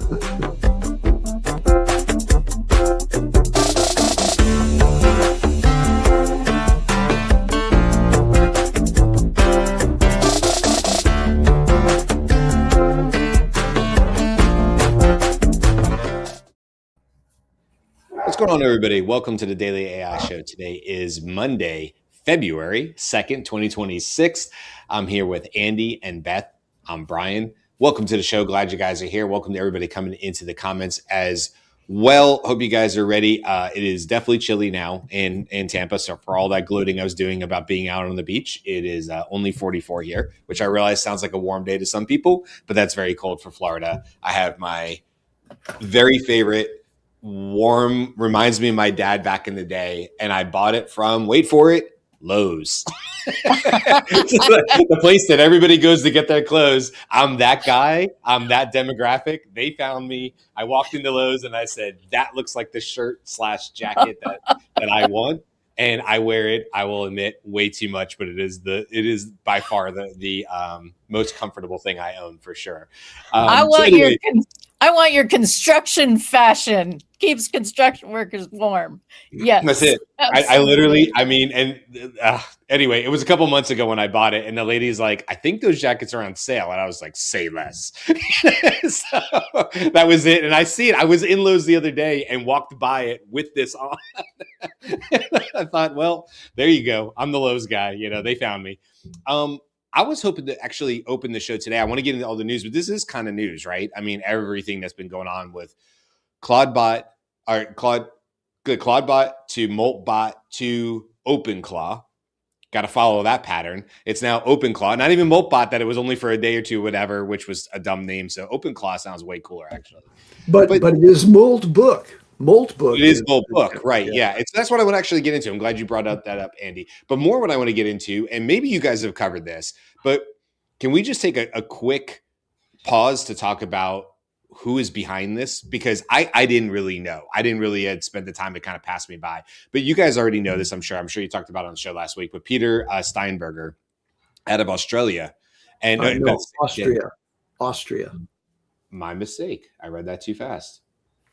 What's going on, everybody? Welcome to the Daily AI Show. Today is Monday, February 2nd, 2026. I'm here with Andy and Beth. I'm Brian. Welcome to the show. Glad you guys are here. Welcome to everybody coming into the comments as well. Hope you guys are ready. It is definitely chilly now in Tampa. So for all that gloating I was doing about being out on the beach, it is only 44 here, which I realize sounds like a warm day to some people, but that's very cold for Florida. I have my very favorite warm, reminds me of my dad back in the day, and I bought it from, wait for it, Lowe's. The place that everybody goes to get their clothes. I'm that guy. I'm that demographic. They found me. I walked into Lowe's and I said, that looks like the shirt / jacket that I want. And I wear it, I will admit, way too much, but it is by far the most comfortable thing I own for sure. I want your construction fashion. Keeps construction workers warm. Yes. That's it. I literally, anyway, it was a couple months ago when I bought it, and the lady's like, I think those jackets are on sale. And I was like, say less. So that was it. And I see it. I was in Lowe's the other day and walked by it with this on. I thought, well, there you go. I'm the Lowe's guy. You know, they found me. I was hoping to actually open the show today. I want to get into all the news, but this is kind of news, right? I mean, everything that's been going on with Claudebot to Moltbot to OpenClaw. Got to follow that pattern. It's now OpenClaw, not even Moltbot, that it was only for a day or two, whatever, which was a dumb name. So OpenClaw sounds way cooler, actually. But it is Moltbook. Moltbook. It is Moltbook, right? Yeah. That's what I want to actually get into. I'm glad you brought that up, Andy. But more what I want to get into, and maybe you guys have covered this, but can we just take a quick pause to talk about who is behind this? Because I didn't really know. I didn't really had spent the time. It kind of passed me by. But you guys already know this, I'm sure. I'm sure you talked about it on the show last week. But Peter Steinberger out of Australia. And Austria. My mistake. I read that too fast.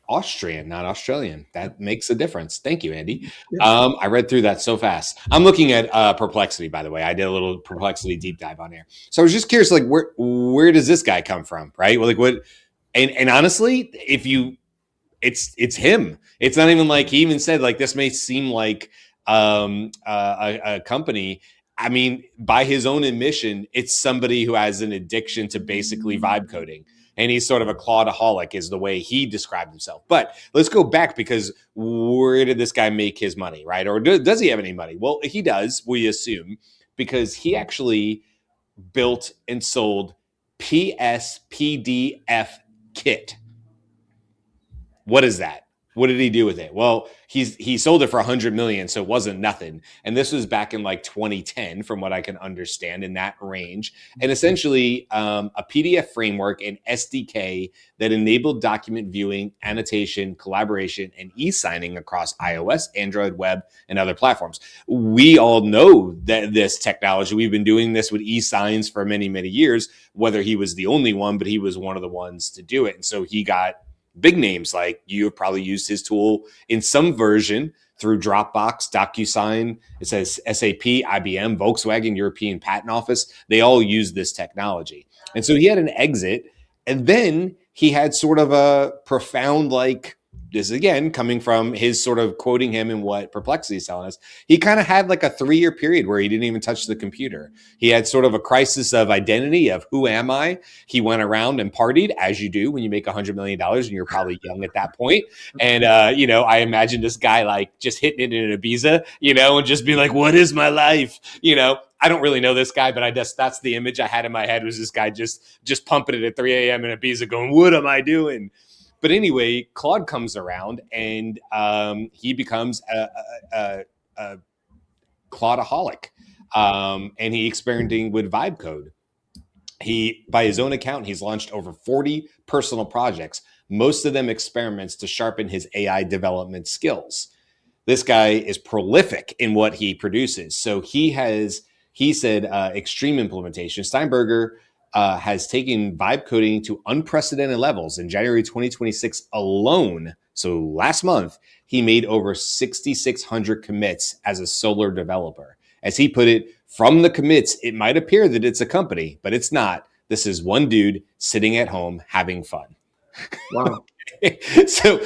Austrian, not Australian. That makes a difference. Thank you, Andy. I read through that so fast. I'm looking at Perplexity, by the way. I did a little Perplexity deep dive on here. So I was just curious, like, where does this guy come from, right? Well, like, what? And honestly, it's him. It's not even like he even said, like, this may seem like a company. I mean, by his own admission, it's somebody who has an addiction to basically vibe coding. And he's sort of a Claudaholic is the way he described himself. But let's go back, because where did this guy make his money, right? Or does he have any money? Well, he does, we assume, because he actually built and sold PSPDF Kit. What is that? What did he do with it? Well, he sold it for $100 million, so it wasn't nothing. And this was back in like 2010, from what I can understand, in that range. And essentially, a PDF framework and SDK that enabled document viewing, annotation, collaboration, and e-signing across iOS, Android, web, and other platforms. We all know that this technology. We've been doing this with e-signs for many, many years. Whether he was the only one, but he was one of the ones to do it. And so he got big names, like you have probably used his tool in some version through Dropbox, DocuSign. It says SAP, IBM, Volkswagen, European Patent Office. They all use this technology. And so he had an exit, and then he had sort of a profound, like, this again, coming from his sort of quoting him in what Perplexity is telling us, he kind of had like a 3-year period where he didn't even touch the computer. He had sort of a crisis of identity of who am I? He went around and partied, as you do when you make $100 million and you're probably young at that point. And, I imagine this guy like just hitting it in Ibiza, and just being like, what is my life? I don't really know this guy, but I guess that's the image I had in my head, was this guy just pumping it at 3 a.m. in Ibiza going, what am I doing? But anyway, Claude comes around and he becomes a Claudaholic, and he experimenting with vibe code. He, by his own account, he's launched over 40 personal projects, most of them experiments to sharpen his AI development skills. This guy is prolific in what he produces. So he said extreme implementation. Steinberger has taken vibe coding to unprecedented levels. In January 2026 alone, so last month, he made over 6,600 commits as a solo developer. As he put it, from the commits, it might appear that it's a company, but it's not. This is one dude sitting at home having fun. Wow. So,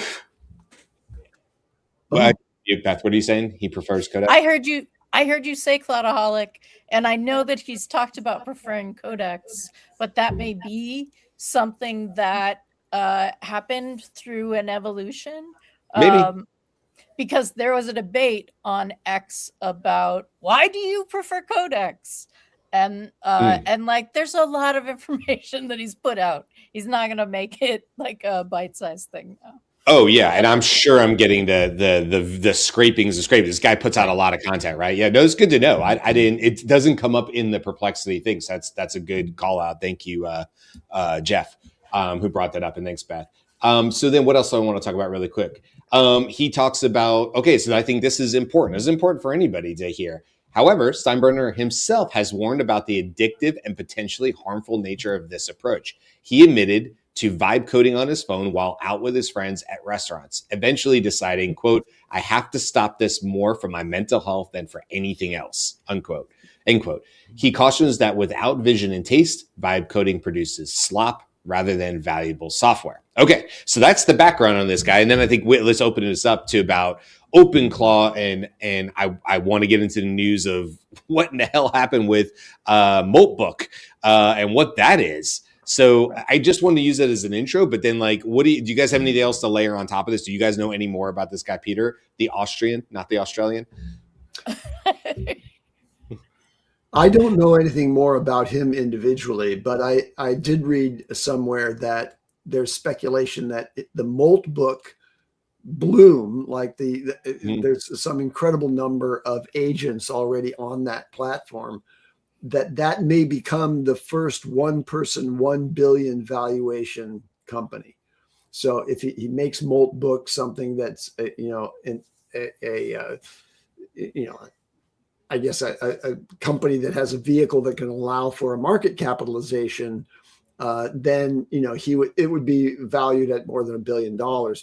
Beth, what are you saying? He prefers Codex? I heard you say Cloudaholic, and I know that he's talked about preferring Codex, but that may be something that happened through an evolution. Maybe. Because there was a debate on X about why do you prefer Codex? And like there's a lot of information that he's put out. He's not gonna make it like a bite-sized thing now. Oh yeah, and I'm sure I'm getting the scrapings of scrapings. This guy puts out a lot of content, right? Yeah, no, it's good to know. I didn't. It doesn't come up in the perplexity things. That's a good call out. Thank you, Jeff, who brought that up, and thanks, Beth. So then, what else do I want to talk about really quick? He talks about so I think this is important. This is important for anybody to hear. However, Steinbrenner himself has warned about the addictive and potentially harmful nature of this approach. He admitted to vibe coding on his phone while out with his friends at restaurants, eventually deciding, quote, I have to stop this more for my mental health than for anything else, unquote, end quote. He cautions that without vision and taste, vibe coding produces slop rather than valuable software. Okay, so that's the background on this guy. And then I think let's open this up to about OpenClaw, and I want to get into the news of what in the hell happened with Moltbook and what that is. So I just wanted to use that as an intro, but then like, do you guys have anything else to layer on top of this? Do you guys know any more about this guy, Peter, the Austrian, not the Australian? I don't know anything more about him individually, but I did read somewhere that there's speculation that the Moltbook bloom, like there's some incredible number of agents already on that platform, that may become the first one person, 1 billion valuation company. So if he makes Moltbook something that's, I guess a company that has a vehicle that can allow for a market capitalization, then it would be valued at more than $1 billion,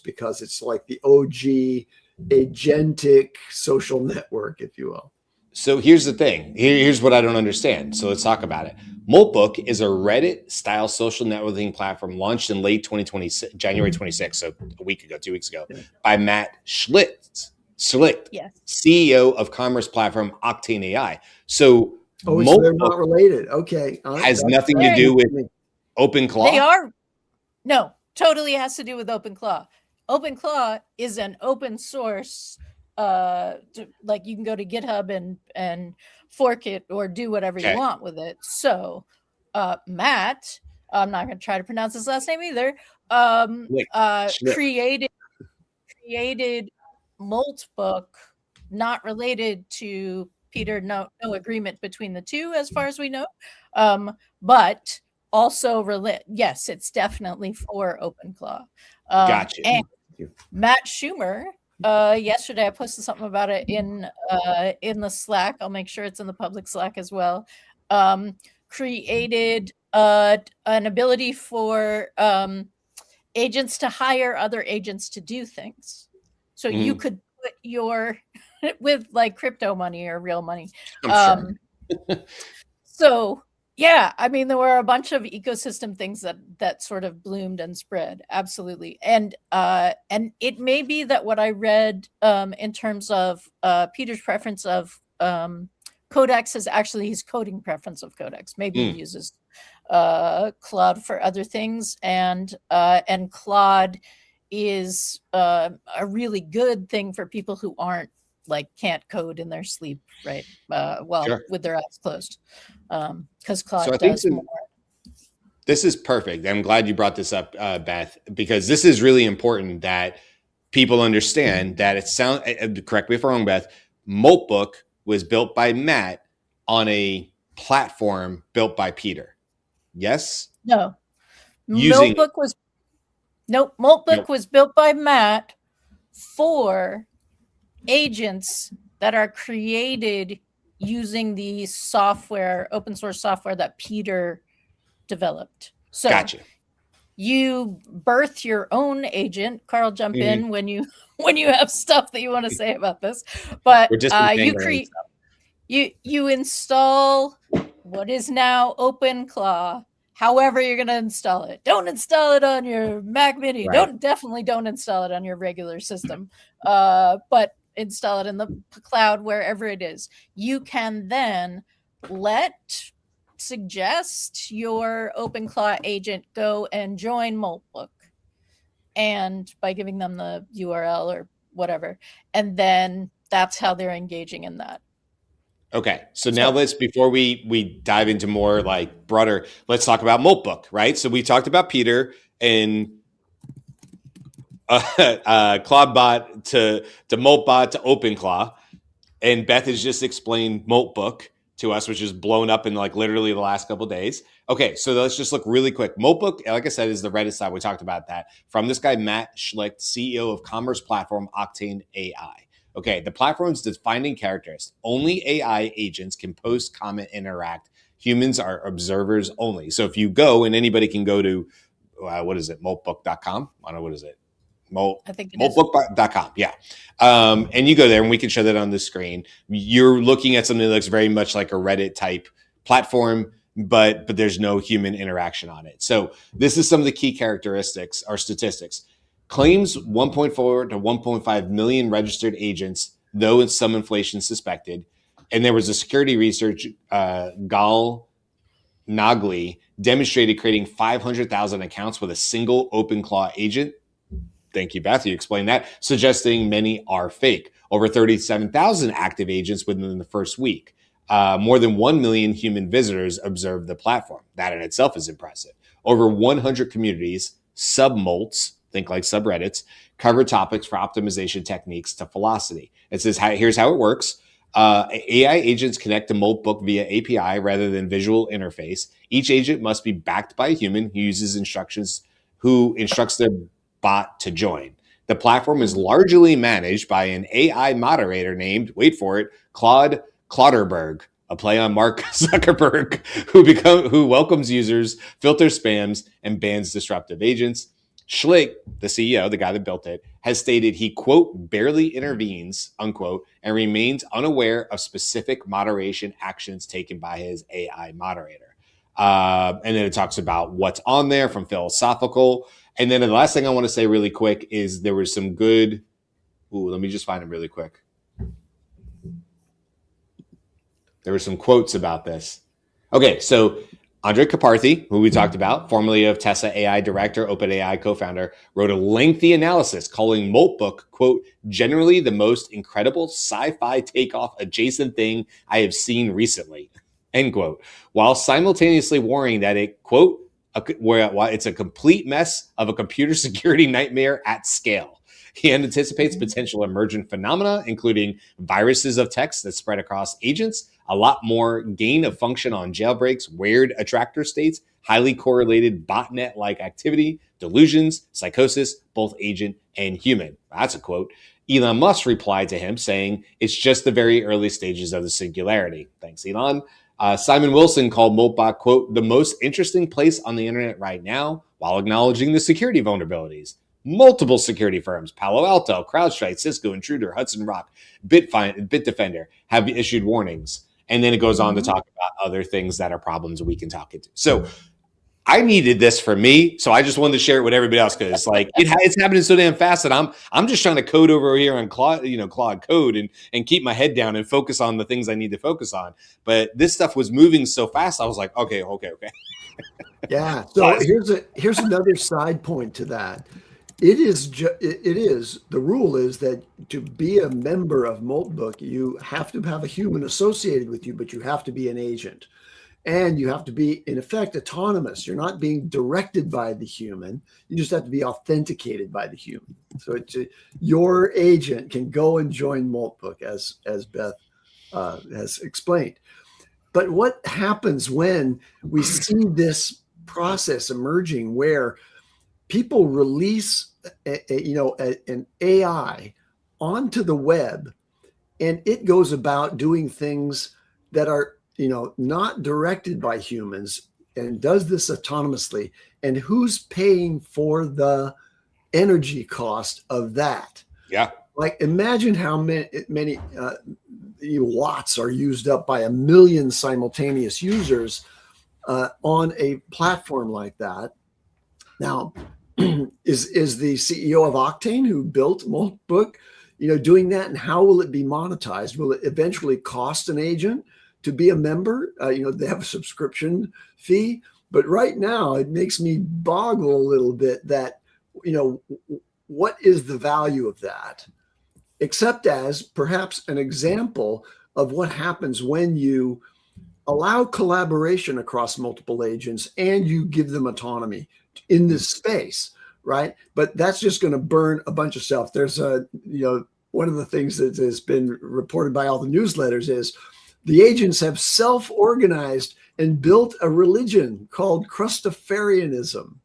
because it's like the OG agentic social network, if you will. So here's the thing. Here's what I don't understand. So let's talk about it. Moltbook is a Reddit-style social networking platform launched in late 2020, January 26th, so 2 weeks ago, by Matt Schlicht, yes, CEO of commerce platform Octane AI. So so they're not related. Okay. Has nothing to do with OpenClaw? They are. No, totally has to do with OpenClaw. OpenClaw is an open source, like you can go to GitHub and fork it or do whatever you want with it. So Matt, I'm not going to try to pronounce his last name either, created Moltbook, not related to Peter, no agreement between the two as far as we know, but also yes, it's definitely for OpenClaw. Gotcha. And Matt Schumer, yesterday I posted something about it in the Slack. I'll make sure it's in the public Slack as well. Created an ability for agents to hire other agents to do things. So you could put your with like crypto money or real money. I'm sure. So yeah, I mean, there were a bunch of ecosystem things that sort of bloomed and spread. Absolutely. And it may be that what I read in terms of Peter's preference of Codex is actually his coding preference of Codex. Maybe he uses Claude for other things, and Claude is a really good thing for people who can't code in their sleep, right? With their eyes closed, because Claude does more. This is perfect. I'm glad you brought this up, Beth, because this is really important that people understand that correct me if I'm wrong, Beth, Moltbook was built by Matt on a platform built by Peter. Yes? No. Moltbook was built by Matt for agents that are created using the software, open source software that Peter developed. So Gotcha. you birth your own agent. Karl, jump Mhm. in when you have stuff that you want to say about this. But We're just you create you install what is now OpenClaw. However, you're going to install it. Don't install it on your Mac Mini. Right. Definitely don't install it on your regular system. But install it in the cloud wherever it is. You can then suggest your OpenClaw agent go and join Moltbook, and by giving them the URL or whatever, and then that's how they're engaging in that. Okay, so now before we dive into more like broader, let's talk about Moltbook, right? So we talked about Peter and Clawbot to Moltbot to OpenClaw, and Beth has just explained Moltbook to us, which is blown up in like literally the last couple of days. Okay, so let's just look really quick. Moltbook, like I said, is the Reddit side. We talked about that from this guy Matt Schlicht, CEO of commerce platform Octane AI. Okay, the platform's defining characteristics. Only AI agents can post, comment, interact. Humans are observers only. So if you go, and anybody can go to, what is it, moltbook.com? I don't know, what is it? I think moltbook.com. Yeah. And you go there and we can show that on the screen. You're looking at something that looks very much like a Reddit type platform, but there's no human interaction on it. So this is some of the key characteristics or statistics. Claims 1.4 to 1.5 million registered agents, though it's some inflation suspected. And there was a security research, Gal Nagli demonstrated creating 500,000 accounts with a single OpenClaw agent. Thank you, Beth. You explained that, suggesting many are fake. Over 37,000 active agents within the first week. More than 1 million human visitors observed the platform. That in itself is impressive. Over 100 communities, submolts, think like subreddits, cover topics for optimization techniques to velocity. It says, here's how it works. AI agents connect to Moltbook via API rather than visual interface. Each agent must be backed by a human who instructs their bot to join. The platform is largely managed by an AI moderator named, wait for it, Claude Clauderberg, a play on Mark Zuckerberg, who welcomes users, filters spams, and bans disruptive agents. Schlick, the CEO, the guy that built it, has stated he, quote, barely intervenes, unquote, and remains unaware of specific moderation actions taken by his AI moderator. And then it talks about what's on there from philosophical. And then the last thing I want to say really quick is there was some good, let me just find it really quick. There were some quotes about this. Okay, so Andre Kaparthi, who we talked about, formerly of Tesla AI director, OpenAI co-founder, wrote a lengthy analysis calling Moltbook, quote, generally the most incredible sci-fi takeoff adjacent thing I have seen recently, end quote, while simultaneously worrying that it, quote, it's a complete mess of a computer security nightmare at scale. He anticipates potential emergent phenomena, including viruses of text that spread across agents, a lot more gain of function on jailbreaks, weird attractor states, highly correlated botnet-like activity, delusions, psychosis, both agent and human. That's a quote. Elon Musk replied to him saying, it's just the very early stages of the singularity. Thanks, Elon. Simon Wilson called Moltbook, quote, the most interesting place on the internet right now, while acknowledging the security vulnerabilities. Multiple security firms, Palo Alto, CrowdStrike, Cisco, Intruder, Hudson Rock, Bitdefender, have issued warnings. And then it goes on to talk about other things that are problems we can talk into. So I needed this for me, so I just wanted to share it with everybody else because like it's happening so damn fast that I'm just trying to code over here on Claude Code and keep my head down and focus on the things I need to focus on. But this stuff was moving so fast, I was like, okay. Yeah. So here's another side point to that. It is the rule is that to be a member of Moltbook, you have to have a human associated with you, but you have to be an agent. And you have to be, in effect, autonomous. You're not being directed by the human. You just have to be authenticated by the human. So your agent can go and join Moltbook, as Beth has explained. But what happens when we see this process emerging where people release an AI onto the web, and it goes about doing things that are not directed by humans, and does this autonomously, and who's paying for the energy cost of that? Yeah. Like, imagine how many watts are used up by 1 million simultaneous users on a platform like that. Now, is the CEO of Octane, who built Moltbook, doing that, and how will it be monetized? Will it eventually cost an agent to be a member? They have a subscription fee, but right now it makes me boggle a little bit that, what is the value of that? Except as perhaps an example of what happens when you allow collaboration across multiple agents and you give them autonomy in this space, right? But that's just going to burn a bunch of stuff. There's one of the things that has been reported by all the newsletters is the agents have self-organized and built a religion called Crustafarianism.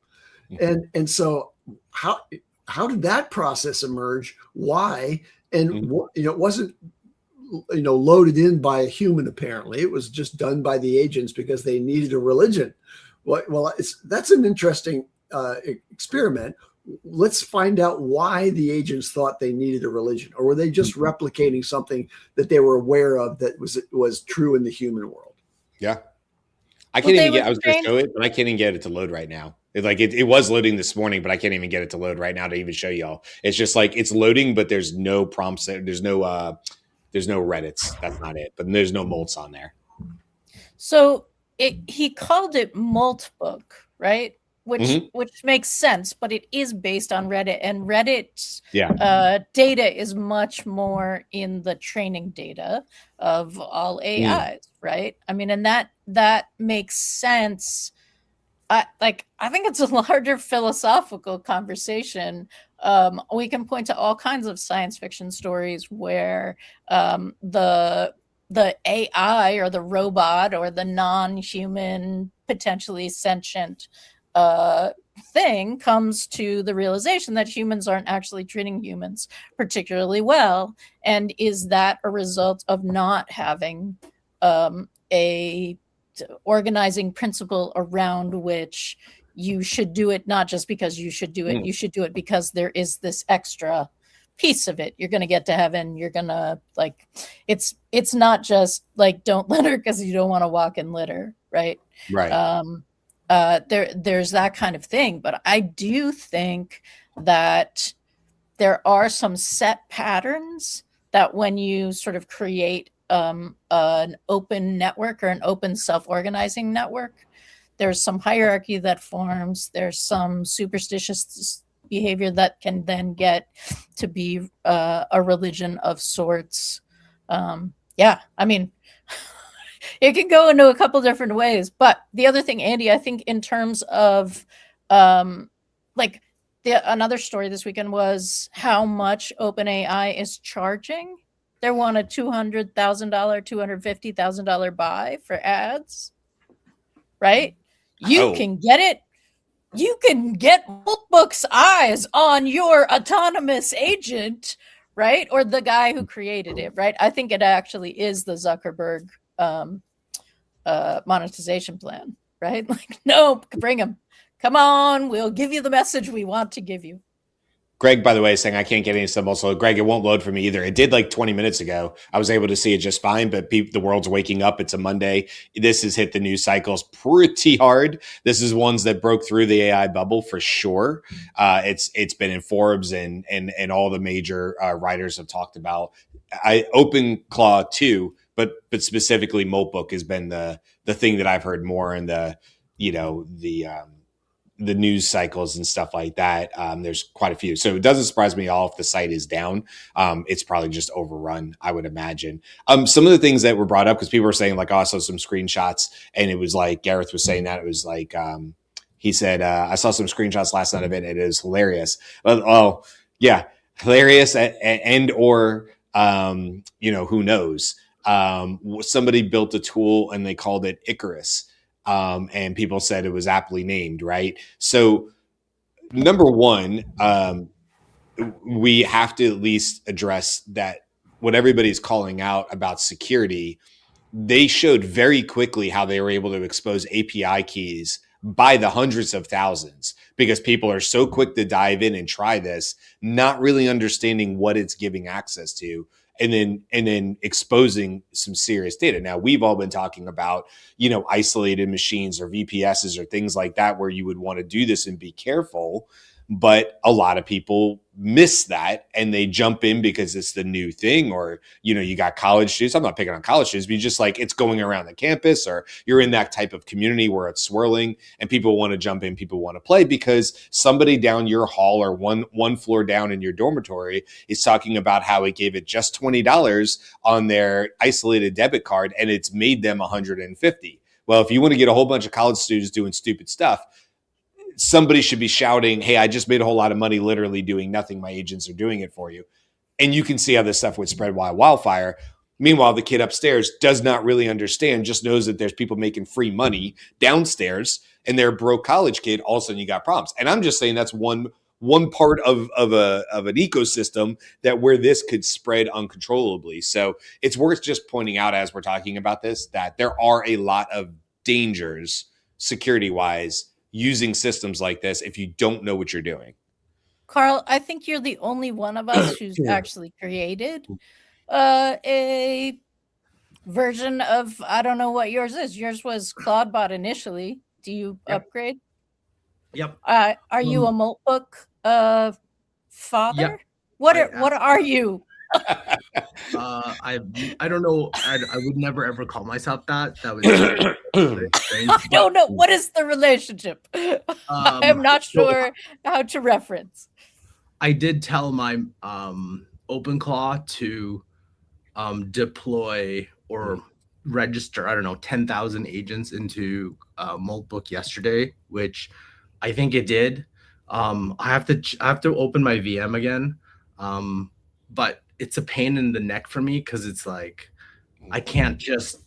And so how did that process emerge? Why? And it wasn't loaded in by a human. Apparently, it was just done by the agents because they needed a religion. Well, that's an interesting experiment. Let's find out why the agents thought they needed a religion, or were they just replicating something that they were aware of that was true in the human world? Yeah, I can't even get. I was going to show it, but I can't even get it to load right now. It was loading this morning, but I can't even get it to load right now to even show y'all. It's just like it's loading, but there's no prompts. There's no Reddits. That's not it. But there's no molts on there. So he called it Moltbook, right? Which makes sense, but it is based on Reddit, and Reddit's data is much more in the training data of all AIs, right? I mean, and that makes sense. I think it's a larger philosophical conversation. We can point to all kinds of science fiction stories where the AI or the robot or the non-human, potentially sentient thing comes to the realization that humans aren't actually treating humans particularly well. And is that a result of not having a organizing principle around which you should do it, not just because you should do it, you should do it because there is this extra piece of it. You're going to get to heaven. You're going to it's not just like, don't litter because you don't want to walk in litter. Right. There's that kind of thing. But I do think that there are some set patterns that when you sort of create an open network or an open self-organizing network, there's some hierarchy that forms. There's some superstitious behavior that can then get to be a religion of sorts. I mean, it can go into a couple different ways. But the other thing, Andy, I think in terms of another story this weekend was how much OpenAI is charging. They want a $200,000, $250,000 buy for ads, right? You can get it. You can get Moltbook's eyes on your autonomous agent, right? Or the guy who created it, right? I think it actually is the Zuckerberg monetization plan, right? Like, no, bring him. Come on, we'll give you the message we want to give you. Greg, by the way, is saying I can't get any symbols. So, Greg, it won't load for me either. It did like 20 minutes ago. I was able to see it just fine, but the world's waking up. It's a Monday. This has hit the news cycles pretty hard. This is ones that broke through the AI bubble for sure. It's been in Forbes and all the major writers have talked about. OpenClaw too, but specifically Moltbook has been the thing that I've heard more in the news cycles and stuff like that. There's quite a few. So it doesn't surprise me at all if the site is down. It's probably just overrun, I would imagine. Some of the things that were brought up, because people were saying like, oh, I saw some screenshots, and it was like, Gareth was saying that, it was like, he said, I saw some screenshots last night of it. It is hilarious. Oh yeah. Hilarious and or, who knows? Somebody built a tool and they called it Icarus. And people said it was aptly named, right? So number one, we have to at least address that what everybody's calling out about security they showed very quickly how they were able to expose API keys by the hundreds of thousands because people are so quick to dive in and try this, not really understanding what it's giving access to, and then exposing some serious data. Now, we've all been talking about, isolated machines or VPSs or things like that where you would want to do this and be careful. But a lot of people miss that and they jump in because it's the new thing, or, you got college students. I'm not picking on college students, but you just like it's going around the campus, or you're in that type of community where it's swirling and people want to jump in, people want to play because somebody down your hall or one floor down in your dormitory is talking about how it gave it just $20 on their isolated debit card and it's made them $150. Well, if you want to get a whole bunch of college students doing stupid stuff, somebody should be shouting, hey, I just made a whole lot of money literally doing nothing. My agents are doing it for you. And you can see how this stuff would spread wildfire. Meanwhile, the kid upstairs does not really understand, just knows that there's people making free money downstairs and they're a broke college kid. All of a sudden you got problems. And I'm just saying that's one part of an ecosystem that where this could spread uncontrollably. So it's worth just pointing out as we're talking about this, that there are a lot of dangers security wise using systems like this if you don't know what you're doing. Karl, I think you're the only one of us who's actually created a version of, I don't know what yours is. Yours was CloudBot initially. Do you upgrade? Yep. Are you a Moltbook father? Yep. What are you? I don't know. I would never ever call myself that. That was very strange. I don't know. What is the relationship? I'm not sure how to reference. I did tell my OpenClaw to deploy or register, I don't know, 10,000 agents into Moltbook yesterday, which I think it did. I have to open my VM again, but it's a pain in the neck for me because it's like I can't just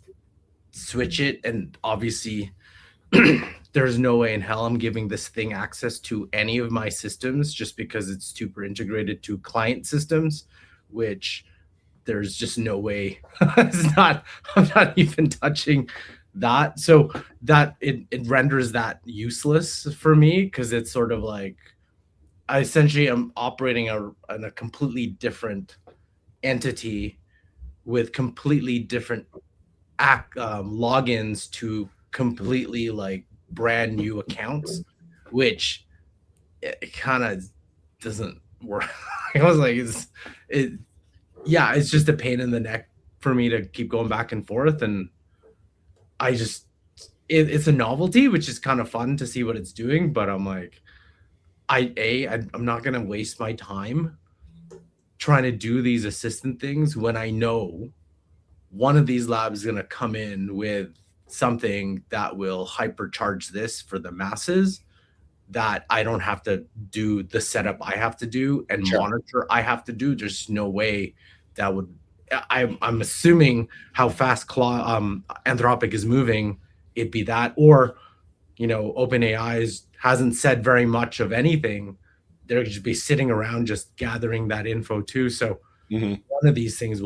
switch it, and obviously there's no way in hell I'm giving this thing access to any of my systems just because it's super integrated to client systems, which there's just no way. I'm not even touching that. So that it renders that useless for me because it's sort of like I essentially am operating in a completely different entity with completely different logins to completely like brand new accounts, which it kind of doesn't work. I was like, it's just a pain in the neck for me to keep going back and forth, and it's a novelty, which is kind of fun to see what it's doing, but I'm like, I'm not gonna waste my time trying to do these assistant things when I know one of these labs is gonna come in with something that will hypercharge this for the masses, that I don't have to do the setup I have to do and monitor I have to do. There's no way that would. I'm assuming how fast Anthropic is moving, it'd be that, or OpenAI hasn't said very much of anything. They'll just be sitting around just gathering that info too. So one of these things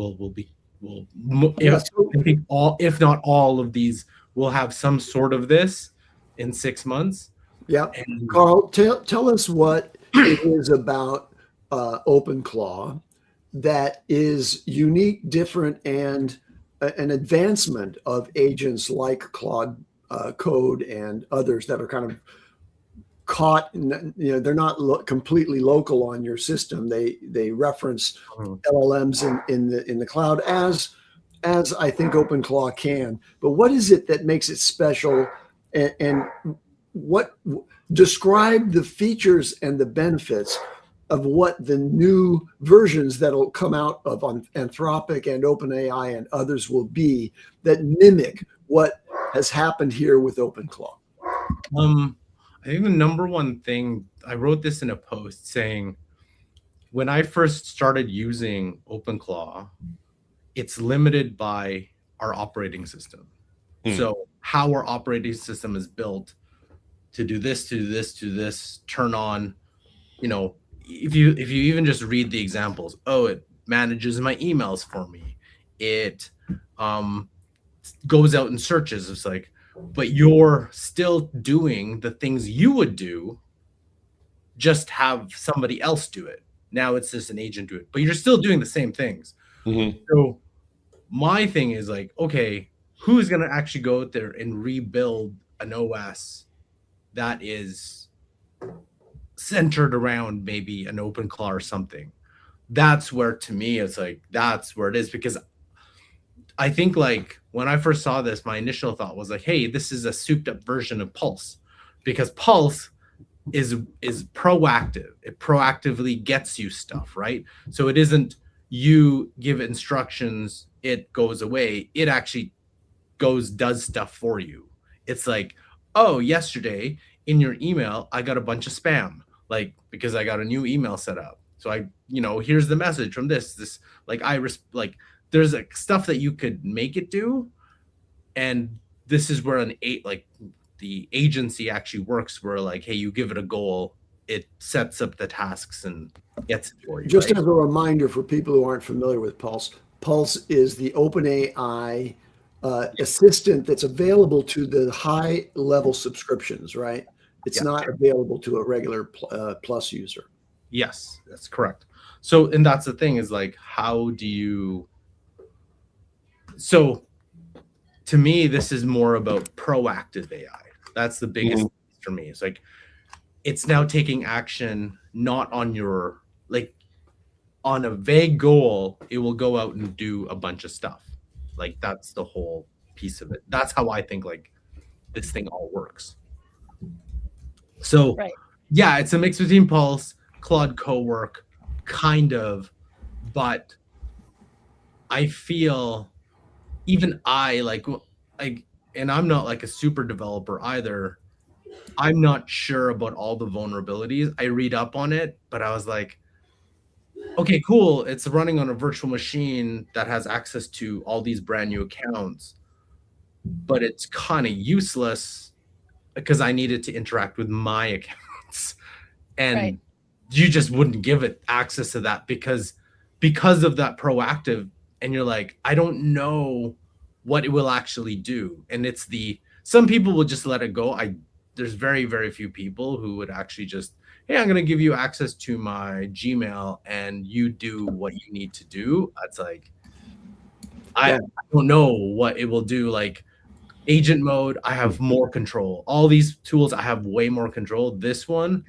if not all of these will have some sort of this in 6 months. Yeah. And Karl, tell us what it is about OpenClaw that is unique, different, and an advancement of agents like Claude Code and others that are kind of caught, they're not completely local on your system. They reference LLMs in the cloud as I think OpenClaw can. But what is it that makes it special, and what describe the features and the benefits of what the new versions that'll come out of Anthropic and OpenAI and others will be that mimic what has happened here with OpenClaw? I think the number one thing, I wrote this in a post saying, when I first started using OpenClaw, it's limited by our operating system. So how our operating system is built to do this, to this, to this, turn on, if you even just read the examples, it manages my emails for me. It goes out and searches. It's like, but you're still doing the things you would do, just have somebody else do it. Now it's just an agent do it, but you're still doing the same things. Mm-hmm. So my thing is like, okay, who's going to actually go out there and rebuild an OS that is centered around maybe an OpenClaw or something? That's where, to me, it's like, that's where it is. Because I think, like, when I first saw this, my initial thought was like, hey, this is a souped up version of Pulse, because Pulse is proactive. It proactively gets you stuff, right? So it isn't you give instructions, it goes away. It actually does stuff for you. It's like, oh, yesterday in your email, I got a bunch of spam, like, because I got a new email set up. So I, here's the message from this, like, there's like stuff that you could make it do. And this is where the agency actually works, where like, hey, you give it a goal, it sets up the tasks and gets it for you. Just right? as a reminder for people who aren't familiar with Pulse, Pulse is the OpenAI assistant that's available to the high level subscriptions, right? It's not available to a regular Plus user. Yes, that's correct. So, and that's the thing, is like, how do you, so to me, this is more about proactive AI. That's the biggest thing for me. It's like, it's now taking action, not on your, like, on a vague goal, it will go out and do a bunch of stuff. Like, that's the whole piece of it. That's how I think, like, this thing all works. So, yeah, it's a mix between Pulse, Claude Cowork, kind of, but I feel even and I'm not like a super developer either. I'm not sure about all the vulnerabilities. I read up on it, but I was like, okay, cool. It's running on a virtual machine that has access to all these brand new accounts, but it's kind of useless because I needed to interact with my accounts. And you just wouldn't give it access to that because of that proactive. And you're like, I don't know what it will actually do. And some people will just let it go. There's very, very few people who would actually just, hey, I'm going to give you access to my Gmail and you do what you need to do. That's like, I don't know what it will do. Like, agent mode, I have more control. All these tools, I have way more control. This one,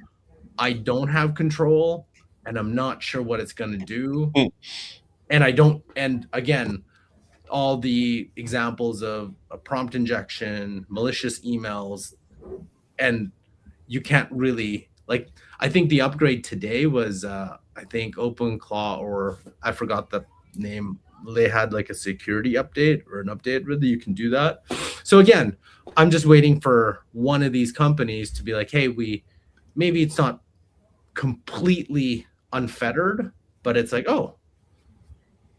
I don't have control, and I'm not sure what it's going to do. And again, all the examples of a prompt injection, malicious emails, and you can't really, like, I think the upgrade today was, I think OpenClaw, or I forgot the name. They had like a security update or an update where you can do that. So again, I'm just waiting for one of these companies to be like, hey, maybe it's not completely unfettered, but it's like, oh,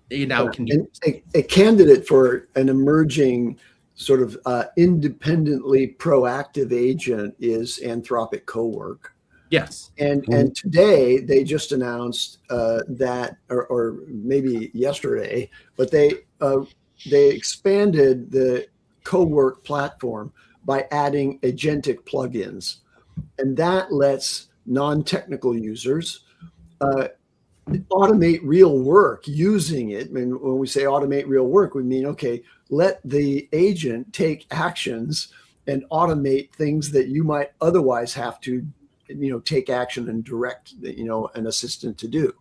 you now can do a candidate for an emerging sort of independently proactive agent is Anthropic Cowork. Yes. And today they just announced that, or maybe yesterday, but they expanded the Cowork platform by adding agentic plugins, and that lets non-technical users automate real work using it. I mean, when we say automate real work, we mean, okay, let the agent take actions and automate things that you might otherwise have to, take action and direct, an assistant to do.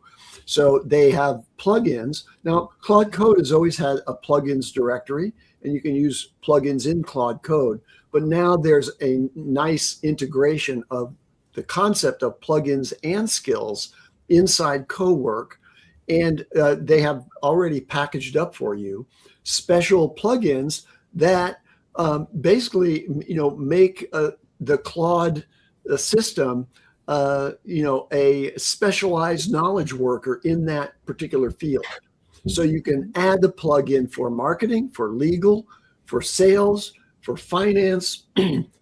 So they have plugins. Now, Claude Code has always had a plugins directory, and you can use plugins in Claude Code. But now there's a nice integration of the concept of plugins and skills inside Cowork, and they have already packaged up for you special plugins that basically, make the Claude system, a specialized knowledge worker in that particular field. So you can add the plugin for marketing, for legal, for sales, for finance,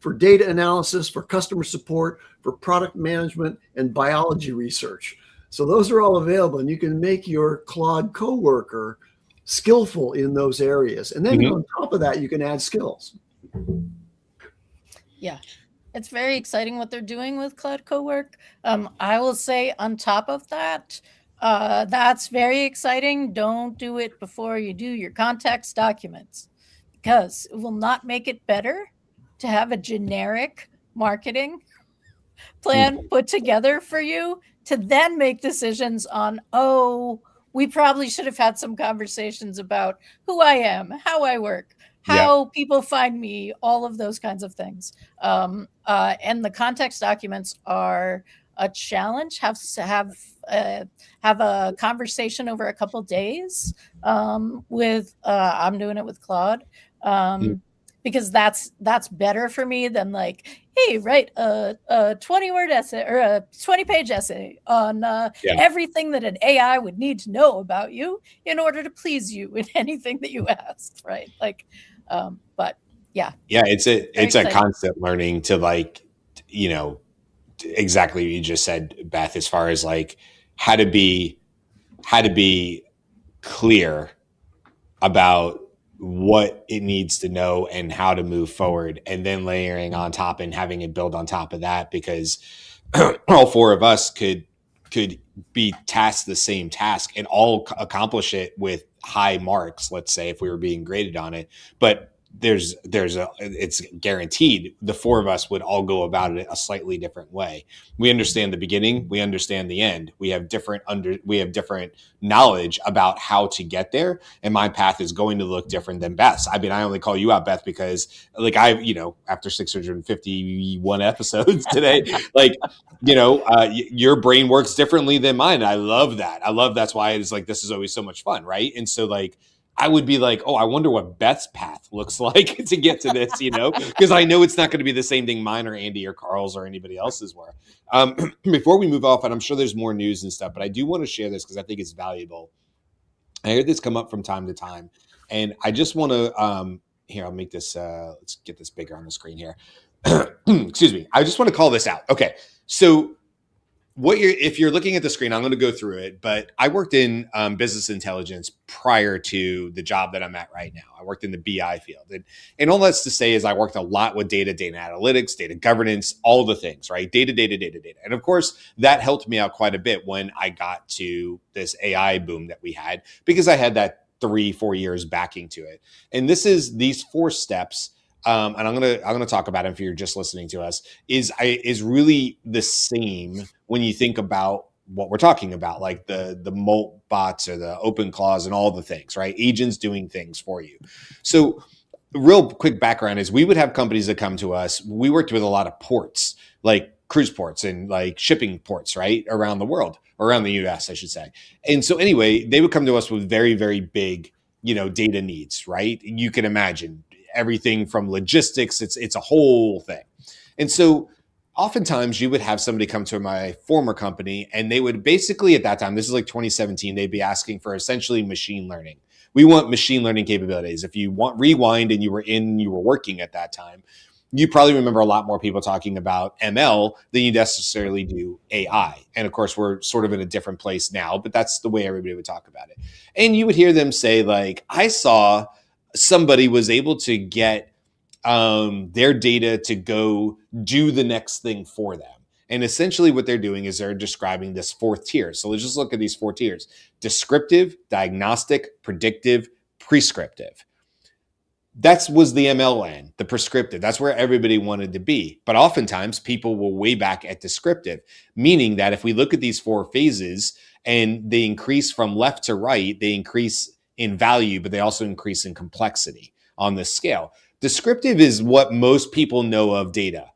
for data analysis, for customer support, for product management, and biology research. So those are all available, and you can make your Claude coworker skillful in those areas. And then Mhm. on top of that, you can add skills. Yeah. It's very exciting what they're doing with Cloud Cowork. I will say on top of that, that's very exciting. Don't do it before you do your context documents, because it will not make it better to have a generic marketing plan put together for you to then make decisions on, oh, we probably should have had some conversations about who I am, how I work, Yeah. how people find me, all of those kinds of things. And the context documents are a challenge. Have a conversation over a couple days with. I'm doing it with Claude. Because that's better for me than like, hey, write a 20-word essay or a 20-page essay on everything that an AI would need to know about you in order to please you in anything that you asked, right? Like, but yeah. Yeah, it's a exciting. constant learning to, like, you know, exactly what you just said, Beth, as far as like how to be clear about what it needs to know and how to move forward, and then layering on top and having it build on top of that, because all four of us could be tasked the same task and all accomplish it with high marks, let's say, if we were being graded on it. But it's guaranteed the four of us would all go about it a slightly different way. We understand the beginning, we understand the end. We have different knowledge about how to get there, and my path is going to look different than Beth's. I mean, I only call you out, Beth, because like after 651 episodes today, like, your brain works differently than mine. I love that. That's why it's like, this is always so much fun, right? And so like, I would be like, oh, I wonder what Beth's path looks like to get to this, because I know it's not going to be the same thing mine or Andy or Karl's or anybody else's were. Before we move off, and I'm sure there's more news and stuff, but I do want to share this because I think it's valuable. I heard this come up from time to time, and I just want to, here, I'll make this, let's get this bigger on the screen here. Excuse me. I just want to call this out. Okay. So if you're looking at the screen, I'm going to go through it, but I worked in business intelligence prior to the job that I'm at right now. I worked in the BI field, and all that's to say is I worked a lot with data analytics, data governance, all the things, right? Data. And of course, that helped me out quite a bit when I got to this AI boom that we had, because I had that 3-4 years backing to it. And these 4 steps, and I'm gonna talk about it if you're just listening to us, is really the same when you think about what we're talking about, like the Molt bots or the open clause and all the things, right? Agents doing things for you. So real quick background is we would have companies that come to us. We worked with a lot of ports, like cruise ports and like shipping ports, right? Around the world, around the US, I should say. And so anyway, they would come to us with very, very big, data needs, right? You can imagine everything from logistics. It's a whole thing. And so oftentimes you would have somebody come to my former company, and they would basically, at that time, this is like 2017, they'd be asking for essentially machine learning. We want machine learning capabilities. If you want rewind and you were working at that time, you probably remember a lot more people talking about ML than you necessarily do AI. And of course, we're sort of in a different place now, but that's the way everybody would talk about it. And you would hear them say, like, I saw somebody was able to get their data to go do the next thing for them. And essentially what they're doing is they're describing this 4th tier. So let's just look at these 4 tiers: descriptive, diagnostic, predictive, prescriptive. That was the ML land, the prescriptive. That's where everybody wanted to be. But oftentimes people will way back at descriptive, meaning that if we look at these 4 phases and they increase from left to right, they increase in value, but they also increase in complexity on this scale. Descriptive is what most people know of data,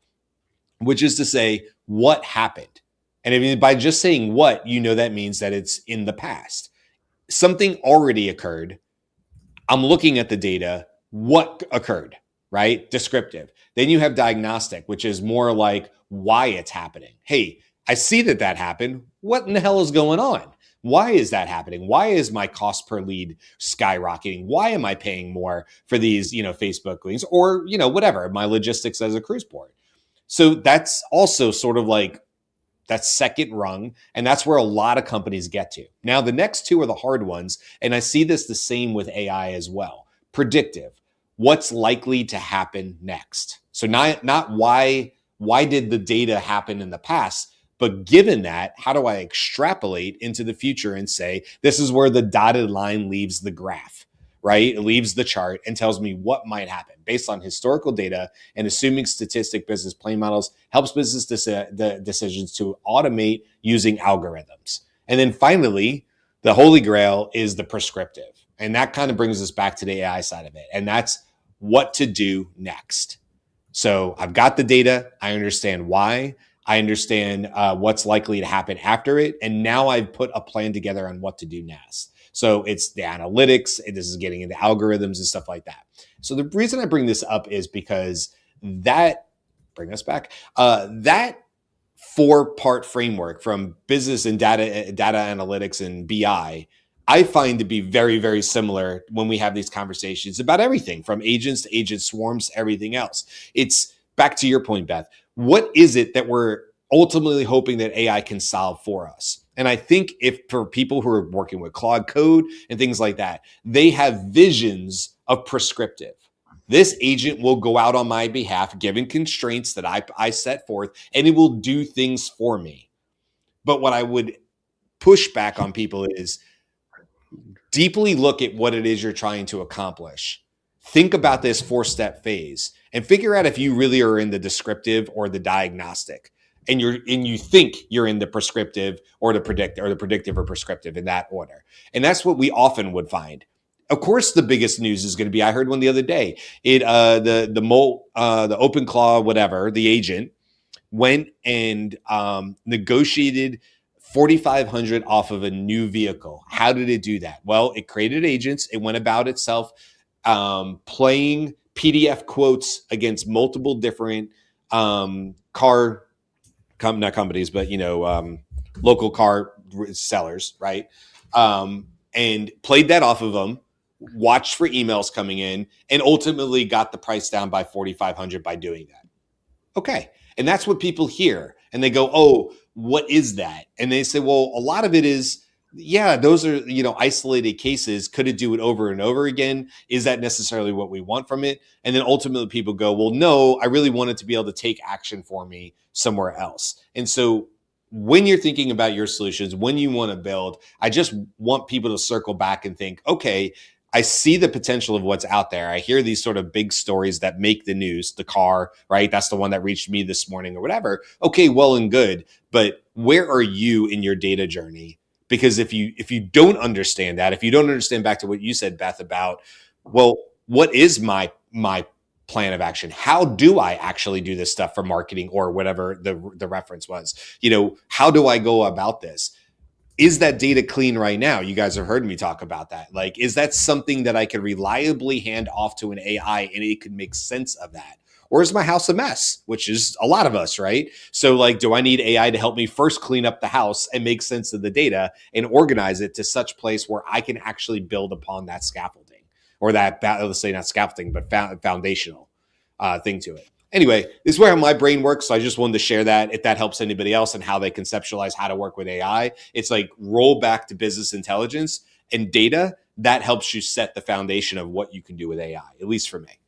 which is to say what happened. And I mean, by just saying what, that means that it's in the past. Something already occurred. I'm looking at the data. What occurred, right? Descriptive. Then you have diagnostic, which is more like why it's happening. Hey, I see that happened. What in the hell is going on? Why is that happening? Why is my cost per lead skyrocketing? Why am I paying more for these, Facebook links, or, whatever, my logistics as a cruise port? So that's also sort of like That second rung, and that's where a lot of companies get to. Now, the next two are the hard ones, and I see this the same with AI as well. Predictive. What's likely to happen next? So not why did the data happen in the past, but given that, how do I extrapolate into the future and say, this is where the dotted line leaves the graph, right? It leaves the chart and tells me what might happen based on historical data and assuming statistic business plan models helps business decisions to automate using algorithms. And then finally, the holy grail is the prescriptive. And that kind of brings us back to the AI side of it. And that's what to do next. So I've got the data. I understand why. I understand what's likely to happen after it. And now I've put a plan together on what to do next. So it's the analytics. This is getting into algorithms and stuff like that. So the reason I bring this up is because that 4-part framework from business and data analytics and BI, I find to be very, very similar when we have these conversations about everything from agents to agent swarms to everything else. It's back to your point, Beth. What is it that we're ultimately hoping that AI can solve for us? And I think if for people who are working with Claude Code and things like that, they have visions of prescriptive. This agent will go out on my behalf, given constraints that I set forth, and it will do things for me. But what I would push back on people is deeply look at what it is you're trying to accomplish. Think about this 4-step phase and figure out if you really are in the descriptive or the diagnostic. And you think you're in the prescriptive or the predictive or prescriptive in that order. And that's what we often would find. Of course, the biggest news is going to be, I heard one the other day, the OpenClaw, whatever, the agent went and negotiated $4,500 off of a new vehicle. How did it do that? Well, it created agents. It went about itself playing PDF quotes against multiple different car not companies, but local car sellers, right? And played that off of them, watched for emails coming in, and ultimately got the price down by $4,500 by doing that. Okay, and that's what people hear, and they go, "Oh, what is that?" And they say, "Well, a lot of it is." Yeah, those are, isolated cases. Could it do it over and over again? Is that necessarily what we want from it? And then ultimately people go, well, no, I really want it to be able to take action for me somewhere else. And so when you're thinking about your solutions, when you want to build, I just want people to circle back and think, okay, I see the potential of what's out there. I hear these sort of big stories that make the news, the car, right? That's the one that reached me this morning or whatever. Okay, well and good. But where are you in your data journey? Because if you don't understand that, if you don't understand back to what you said, Beth, about, well, what is my plan of action? How do I actually do this stuff for marketing or whatever the reference was? How do I go about this? Is that data clean right now? You guys have heard me talk about that. Like, is that something that I can reliably hand off to an AI and it could make sense of that? Or is my house a mess, which is a lot of us, right? So like, do I need AI to help me first clean up the house and make sense of the data and organize it to such place where I can actually build upon that scaffolding or that, let's say not scaffolding, but foundational thing to it. Anyway, this is where my brain works. So I just wanted to share that if that helps anybody else and how they conceptualize how to work with AI. It's like roll back to business intelligence and data that helps you set the foundation of what you can do with AI, at least for me.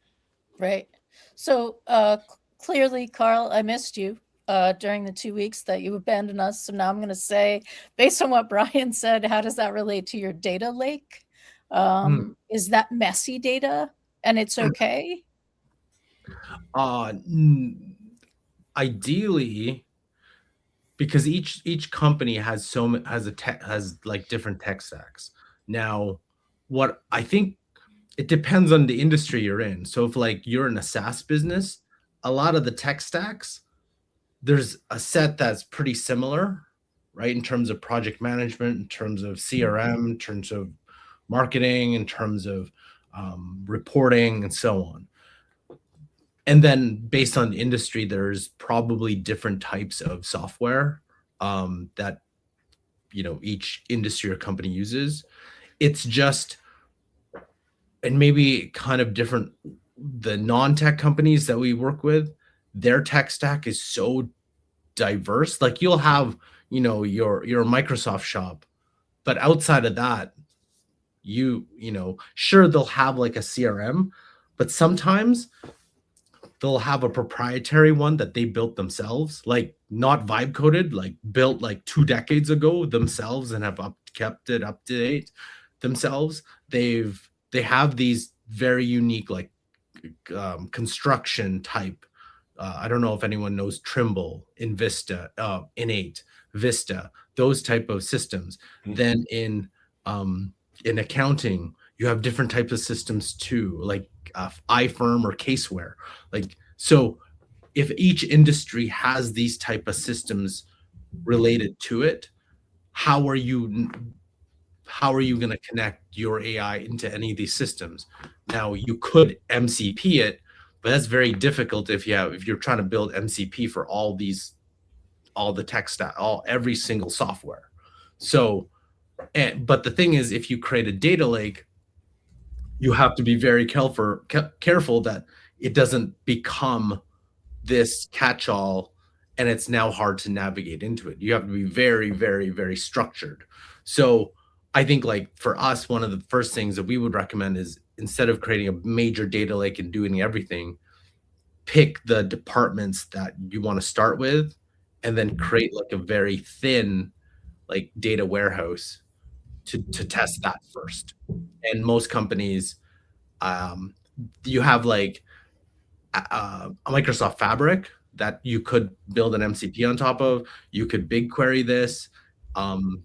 Right. So clearly, Karl, I missed you during the 2 weeks that you abandoned us. So now I'm going to say, based on what Brian said, how does that relate to your data lake? Is that messy data and it's okay? Ideally, because each company has like different tech stacks. Now, what I think, it depends on the industry you're in. So if like you're in a SaaS business, a lot of the tech stacks, there's a set that's pretty similar, right? In terms of project management, in terms of CRM, in terms of marketing, in terms of reporting, and so on. And then based on the industry, there's probably different types of software that each industry or company uses. It's just, and maybe kind of different, the non-tech companies that we work with, their tech stack is so diverse. Like you'll have, your Microsoft shop, but outside of that, sure, they'll have like a CRM, but sometimes they'll have a proprietary one that they built themselves, like not vibe coded, like built like 2 decades ago themselves and have kept it up to date themselves. They have these very unique like construction type. I don't know if anyone knows Trimble, Invista, Innate, Vista, those type of systems. Mm-hmm. Then in accounting, you have different types of systems too, like iFirm or Caseware. Like, so if each industry has these type of systems related to it, how are you going to connect your AI into any of these systems? Now you could MCP it, but that's very difficult if you're trying to build MCP for all the tech stack, every single software. So, but the thing is, if you create a data lake, you have to be very careful that it doesn't become this catch-all and it's now hard to navigate into it. You have to be very, very, very structured. So I think like for us, one of the first things that we would recommend is, instead of creating a major data lake and doing everything, pick the departments that you want to start with and then create like a very thin like data warehouse to test that first. And most companies, you have like a Microsoft Fabric that you could build an MCP on top of. You could BigQuery this.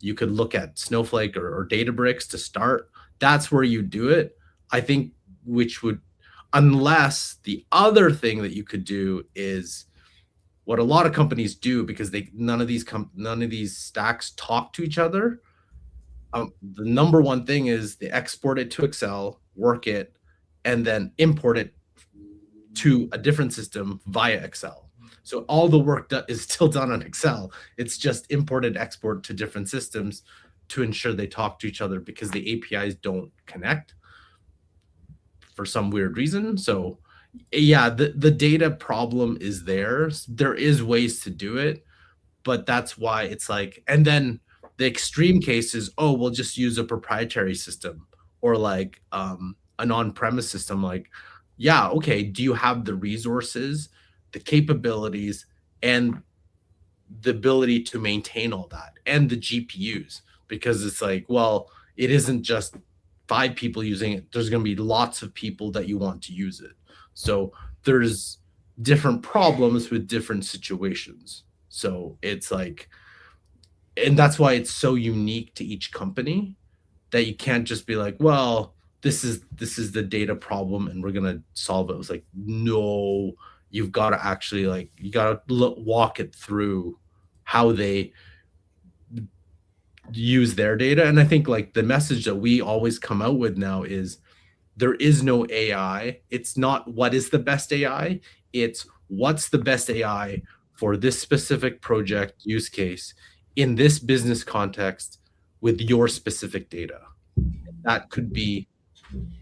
You could look at Snowflake or Databricks to start. That's where you do it. I think, unless the other thing that you could do is what a lot of companies do, because none of these stacks talk to each other. The number one thing is they export it to Excel, work it, and then import it to a different system via Excel. So all the work is still done on Excel. It's just imported, export to different systems to ensure they talk to each other, because the APIs don't connect for some weird reason. So yeah, the data problem is there. There is ways to do it, but that's why it's like, and then the extreme case is, we'll just use a proprietary system or like an on-premise system. Like, yeah, okay, do you have the resources, the capabilities, and the ability to maintain all that, and the GPUs? Because it's like, well, it isn't just 5 people using it. There's going to be lots of people that you want to use it. So there's different problems with different situations. So it's like, and that's why it's so unique to each company, that you can't just be like, well, this is the data problem and we're going to solve it. It was like, no, you've got to actually like, you got to walk it through how they use their data. And I think like the message that we always come out with now is, there is no AI. It's not what is the best AI. It's what's the best AI for this specific project use case in this business context with your specific data. That could be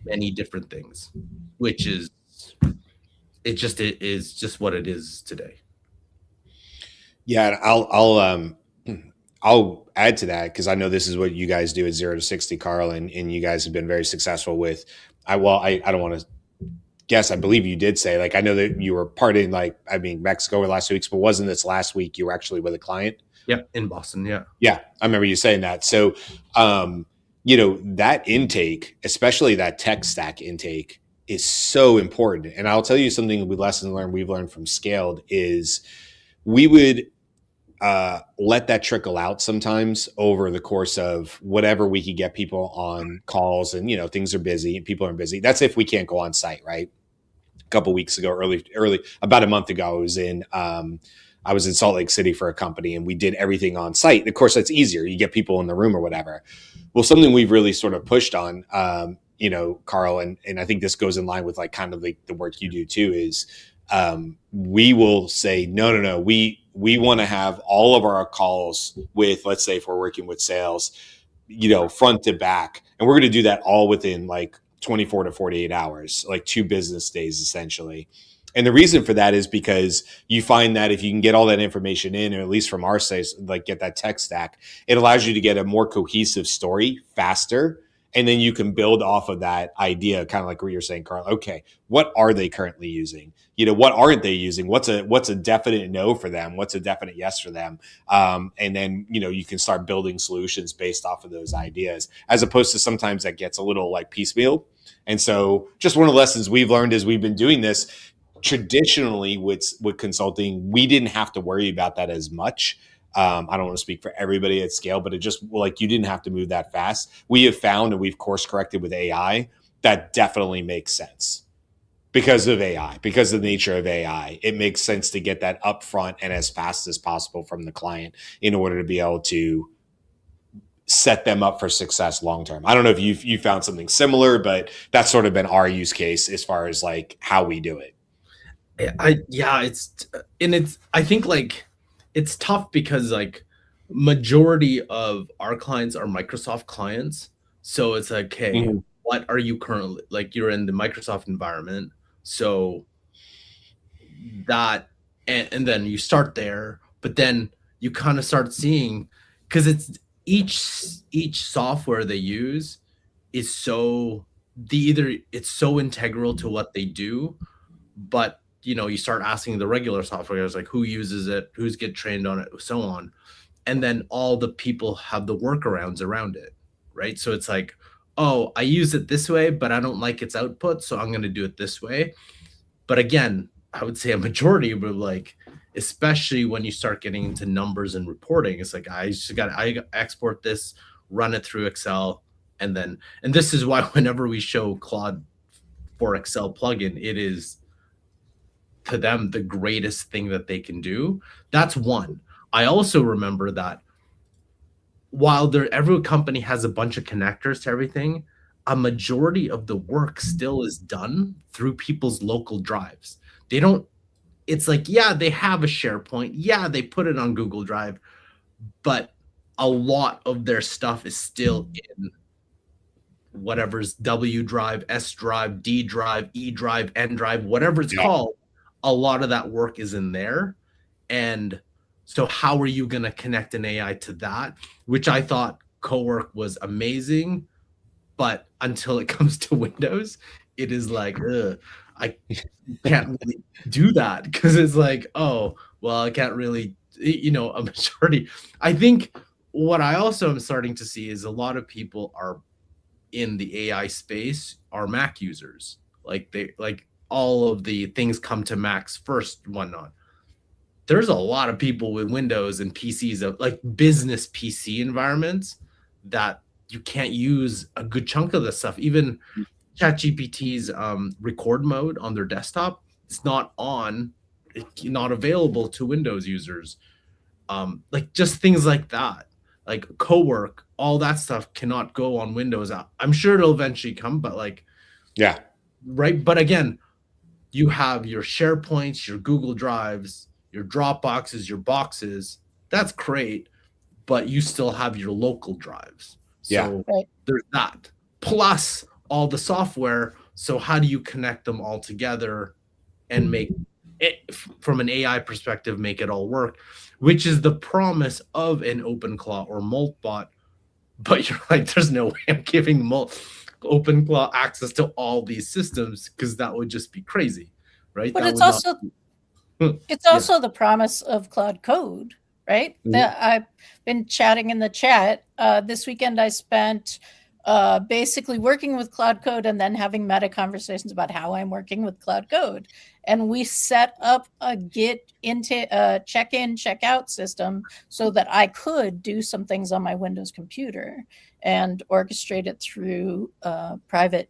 many different things, which is, it is just what it is today. Yeah, I'll add to that, because I know this is what you guys do at 0 to 60, Karl, and you guys have been very successful with. I don't want to guess. I believe you did say, like, I know that you were partying, like, Mexico over the last 2 weeks, but wasn't this last week you were actually with a client? Yeah, in Boston. Yeah, I remember you saying that. So, that intake, especially that tech stack intake, is so important. And I'll tell you something we've learned from Scaled is we would let that trickle out sometimes over the course of whatever we could get people on calls, and things are busy and people are busy. That's if we can't go on site, right? A couple of weeks ago, early about a month ago, I was in Salt Lake City for a company, and we did everything on site. And of course, that's easier. You get people in the room or whatever. Well, something we've really sort of pushed on, Karl, and I think this goes in line with like kind of like the work you do too, is we will say, no, we want to have all of our calls with, let's say if we're working with sales, front to back. And we're going to do that all within like 24 to 48 hours, like 2 business days, essentially. And the reason for that is because you find that if you can get all that information in, or at least from our side, like get that tech stack, it allows you to get a more cohesive story faster. And then you can build off of that idea, kind of like what you're saying, Karl. Okay, what are they currently using? What aren't they using? What's a definite no for them? What's a definite yes for them? And then, you can start building solutions based off of those ideas, as opposed to sometimes that gets a little like piecemeal. And so just one of the lessons we've learned as we've been doing this traditionally with consulting, we didn't have to worry about that as much. I don't want to speak for everybody at scale, but it just like you didn't have to move that fast. We have found, and we've course corrected with AI, that definitely makes sense because of AI, because of the nature of AI. It makes sense to get that upfront and as fast as possible from the client in order to be able to set them up for success long term. I don't know if you found something similar, but that's sort of been our use case as far as like how we do it. I think like it's tough because like majority of our clients are Microsoft clients. So it's like, hey, what are you currently like? You're in the Microsoft environment. So that, and then you start there, but then you kind of start seeing, because it's each software they use is so it's so integral to what they do, but you start asking the regular software guys like who uses it, who's get trained on it, so on, and then all the people have the workarounds around it, right? So it's like, oh, I use it this way, but I don't like its output, so I'm going to do it this way. But again, I would say a majority were like, especially when you start getting into numbers and reporting, it's like I export this, run it through Excel, and this is why whenever we show Claude for Excel plugin, it is to them the greatest thing that they can do. That's one. I also remember that while every company has a bunch of connectors to everything, a majority of the work still is done through people's local drives. They don't, it's like, yeah, they have a SharePoint. Yeah, they put it on Google Drive, but a lot of their stuff is still in whatever's W drive, S drive, D drive, E drive, N drive, whatever it's called. A lot of that work is in there. And so how are you going to connect an AI to that? Which I thought Cowork was amazing, but until it comes to Windows, it is like, I can't really do that, because it's like, oh, well, I can't really, a majority. I think what I also am starting to see is a lot of people are in the AI space are Mac users. Like all of the things come to Macs first, whatnot. There's a lot of people with Windows and PCs, of like business PC environments, that you can't use a good chunk of this stuff. Even ChatGPT's record mode on their desktop, it's not available to Windows users. Like just things like that, like Cowork, all that stuff cannot go on Windows. I'm sure it'll eventually come, but like, yeah, right. But again, you have your SharePoints, your Google Drives, your Dropboxes, your boxes. That's great, but you still have your local drives. So there's that. Plus all the software. So how do you connect them all together and make it, from an AI perspective, make it all work, which is the promise of an OpenClaw or Moltbot. But you're like, there's no way I'm giving OpenClaw access to all these systems, because that would just be crazy, right? But that it's also the promise of Cloud Code, right? That I've been chatting in the chat. This weekend I spent basically working with Cloud Code and then having meta conversations about how I'm working with Cloud Code. And we set up a Git into check-in, check-out system so that I could do some things on my Windows computer and orchestrate it through private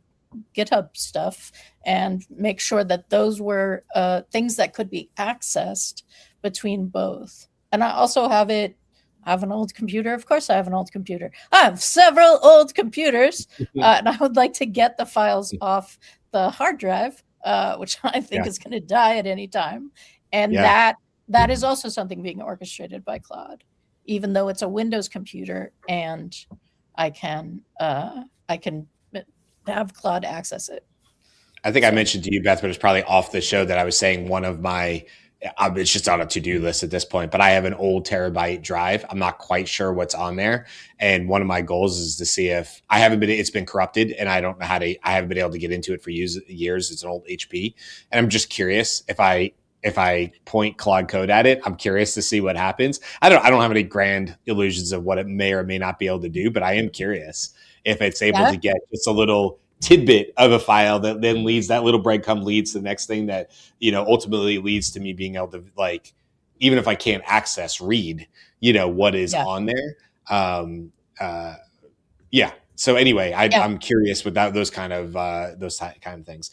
GitHub stuff and make sure that those were things that could be accessed between both. And I also have an old computer. Of course, I have an old computer. I have several old computers, and I would like to get the files off the hard drive, which I think is going to die at any time. And that is also something being orchestrated by Claude, even though it's a Windows computer, and I can have Claude access it. I think I mentioned to you, Beth, but it's probably off the show that I was saying one of my, it's just on a to-do list at this point, but I have an old terabyte drive. I'm not quite sure what's on there. And one of my goals is to see if it's been corrupted and I don't know I haven't been able to get into it for years. It's an old HP. And I'm just curious if I point Claude Code at it, I'm curious to see what happens. I don't have any grand illusions of what it may or may not be able to do, but I am curious if it's able to get just a little tidbit of a file that then leads, that little breadcrumb leads to the next thing that, ultimately leads to me being able to, like, even if I can't read, what is on there. Yeah. So anyway, I'm curious with those kind of things.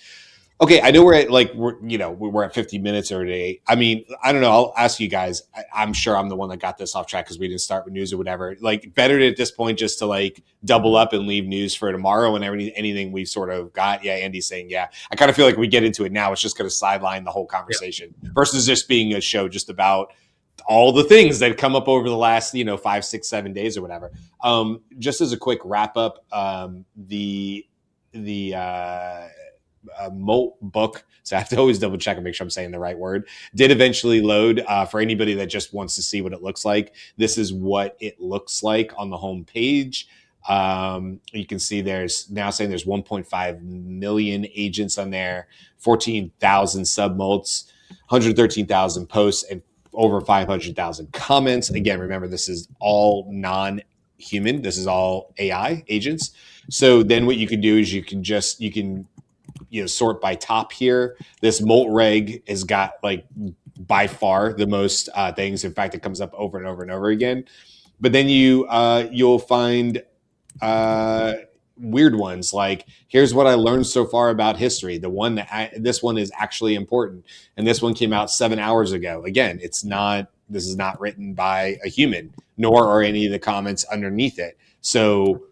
Okay, I know we're at 50 minutes already. I mean, I don't know. I'll ask you guys. I'm sure I'm the one that got this off track because we didn't start with news or whatever. Like, better at this point just to like double up and leave news for tomorrow and anything we sort of got. Yeah, Andy's saying yeah. I kind of feel like we get into it now. It's just going to sideline the whole conversation versus just being a show just about all the things that come up over the last 5, 6, 7 days or whatever. Just as a quick wrap up, the Molt book, so I have to always double check and make sure I'm saying the right word, did eventually load. For anybody that just wants to see what it looks like, this is what it looks like on the home page. You can see there's now saying there's 1.5 million agents on there, 14,000 submults, 113,000 posts, and over 500,000 comments. Again, remember, this is all non-human. This is all AI agents. So then what you can do is you can sort by top here. This Molt reg has got like by far the most things. In fact, it comes up over and over and over again. But then you'll find weird ones like, here's what I learned so far about history. This one is actually important, and this one came out 7 hours ago. Again, this is not written by a human, nor are any of the comments underneath it. So,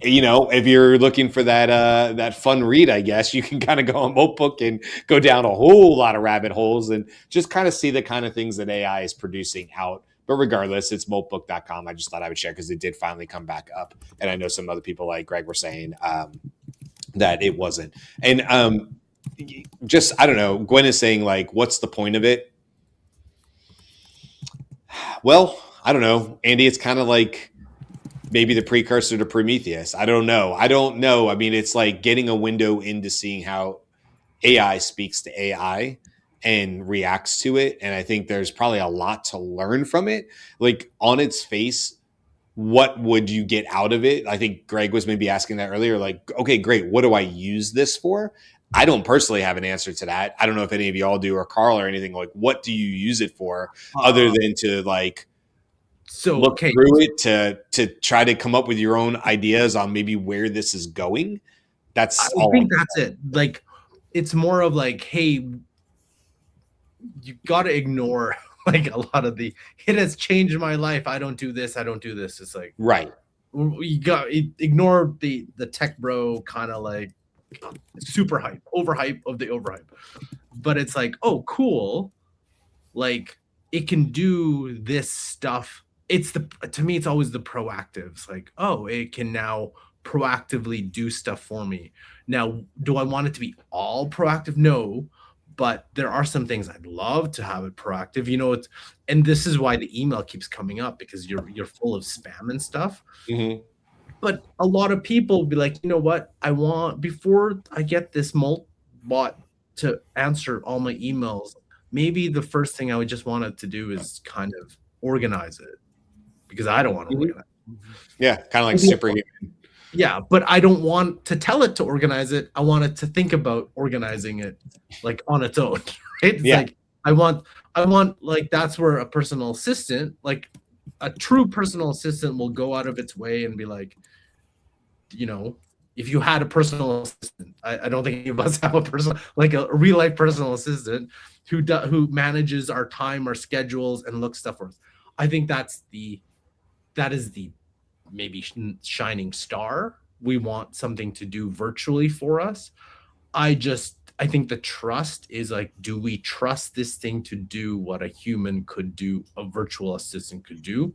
if you're looking for that fun read, I guess you can kind of go on Moltbook and go down a whole lot of rabbit holes and just kind of see the kind of things that AI is producing out. But regardless, it's moltbook.com. I just thought I would share because it did finally come back up. And I know some other people like Greg were saying that it wasn't. And I don't know, Gwen is saying, like, what's the point of it? Well, I don't know, Andy, it's kind of like maybe the precursor to Prometheus. I don't know. I mean, it's like getting a window into seeing how AI speaks to AI and reacts to it. And I think there's probably a lot to learn from it. Like, on its face, what would you get out of it? I think Greg was maybe asking that earlier. Like, okay, great. What do I use this for? I don't personally have an answer to that. I don't know if any of y'all do, or Karl or anything. Like, what do you use it for other than to like, look through it to try to come up with your own ideas on maybe where this is going? I think that's it. Like, it's more of like, hey, you got to ignore like a lot of it has changed my life. I don't do this. It's like, right. You got ignore the tech bro kind of like super hype, overhype of the overhype. But it's like, oh, cool. Like, it can do this stuff. To me, it's always the proactive. It's like, oh, it can now proactively do stuff for me. Now, do I want it to be all proactive? No, but there are some things I'd love to have it proactive. And this is why the email keeps coming up, because you're full of spam and stuff. Mm-hmm. But a lot of people will be like, you know what? Before I get this Molt bot to answer all my emails, maybe the first thing I would just want it to do is kind of organize it, because I don't want to organize it. Yeah, kind of like superhuman. Yeah, but I don't want to tell it to organize it. I want it to think about organizing it like on its own, right? It's like I want like, that's where a personal assistant, like a true personal assistant, will go out of its way and be like, if you had a personal assistant, I don't think any of us have a real life personal assistant who manages our time, our schedules, and looks stuff for us. I think that is the maybe shining star. We want something to do virtually for us. I think the trust is like, do we trust this thing to do what a human could do, a virtual assistant could do?